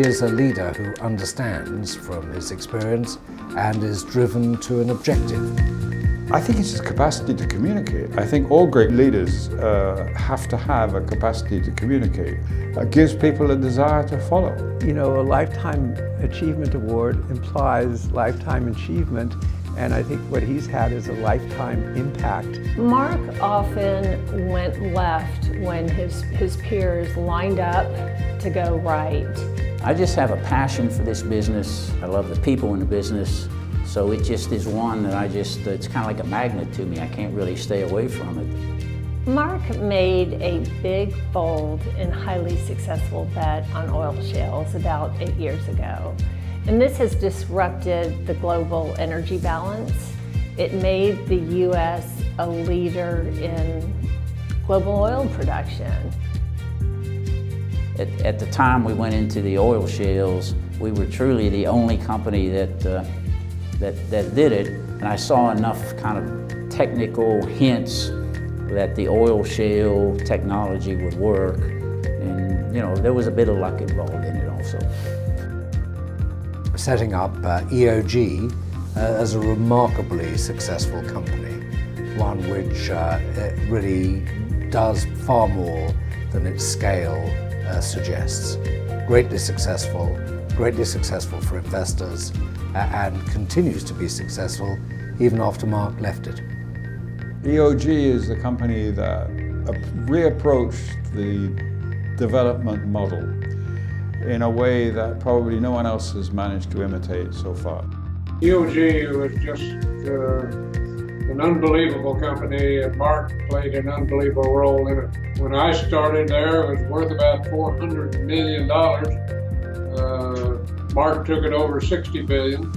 is a leader who understands from his experience and is driven to an objective. I think it's his capacity to communicate. I think all great leaders have to have a capacity to communicate. It gives people a desire to follow. You know, a Lifetime Achievement Award implies lifetime achievement, and I think what he's had is a lifetime impact. Mark often went left when his peers lined up to go right. I just have a passion for this business. I love the people in the business. So it just is one that it's kind of like a magnet to me. I can't really stay away from it. Mark made a big, bold, and highly successful bet on oil shales about 8 years ago. And this has disrupted the global energy balance. It made the U.S. a leader in global oil production. At the time we went into the oil shales, we were truly the only company that did it. And I saw enough kind of technical hints that the oil shale technology would work. And, you know, there was a bit of luck involved in it also. Setting up EOG as a remarkably successful company, one which really does far more than its scale suggests. Greatly successful for investors, and continues to be successful even after Mark left it. EOG is the company that reapproached the development model in a way that probably no one else has managed to imitate so far. EOG was just an unbelievable company, and Mark played an unbelievable role in it. When I started there, it was worth about $400 million. Mark took it over $60 billion.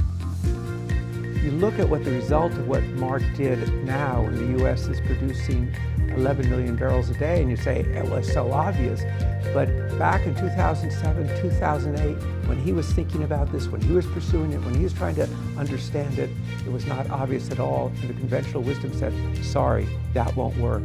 You look at what the result of what Mark did now, and the U.S. is producing 11 million barrels a day, and you say it was so obvious. But back in 2007, 2008, when he was thinking about this, when he was pursuing it, when he was trying to understand it, it was not obvious at all. And the conventional wisdom said, sorry, that won't work.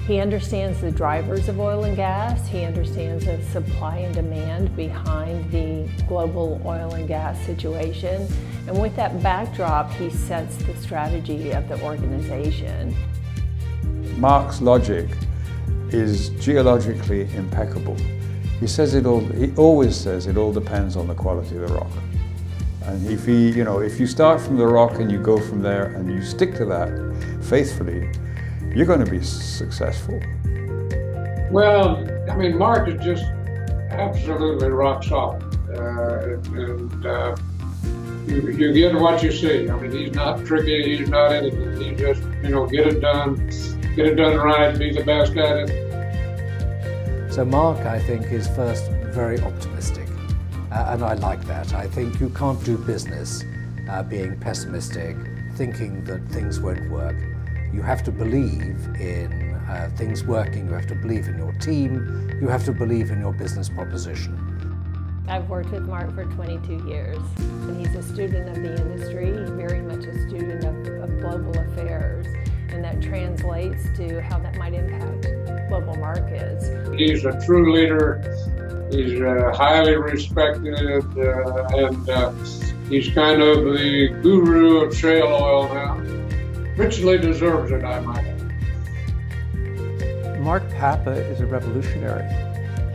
He understands the drivers of oil and gas. He understands the supply and demand behind the global oil and gas situation. And with that backdrop, he sets the strategy of the organization. Mark's logic is geologically impeccable. He always says it all depends on the quality of the rock. And if you start from the rock and you go from there and you stick to that faithfully, you're going to be successful. Well, I mean, Mark is just absolutely rock solid. You get what you see. I mean, he's not tricky, he's not anything. He just, get it done right, be the best at it. So Mark, I think, is first very optimistic, and I like that. I think you can't do business being pessimistic, thinking that things won't work. You have to believe in things working, you have to believe in your team, you have to believe in your business proposition. I've worked with Mark for 22 years, and he's a student of the industry. He's very much a student of global affairs, and that translates to how that might impact global markets. He's a true leader, he's highly respected, and he's kind of the guru of shale oil now. Richly deserves it, I might add. Mark Papa is a revolutionary.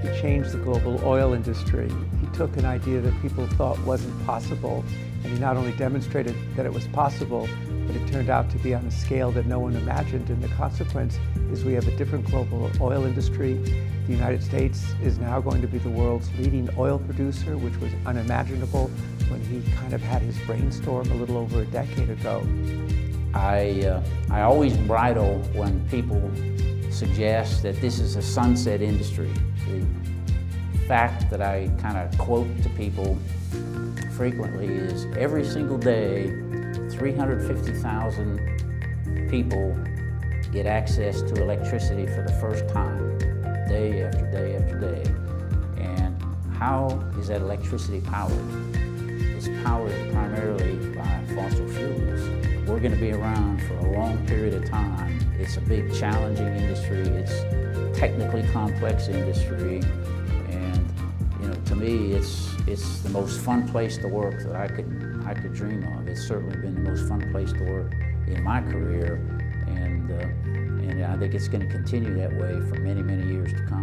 He changed the global oil industry. He took an idea that people thought wasn't possible, and he not only demonstrated that it was possible, but it turned out to be on a scale that no one imagined, and the consequence is we have a different global oil industry. The United States is now going to be the world's leading oil producer, which was unimaginable when he kind of had his brainstorm a little over a decade ago. I always bridle when people suggest that this is a sunset industry. The fact that I kind of quote to people frequently is every single day, 350,000 people get access to electricity for the first time, day after day after day. And how is that electricity powered? It's powered primarily by fossil fuels. We're going to be around for a long period of time. It's a big, challenging industry. It's a technically complex industry. And, to me, it's the most fun place to work that I could dream of. It's certainly been the most fun place to work in my career, and I think it's going to continue that way for many, many years to come.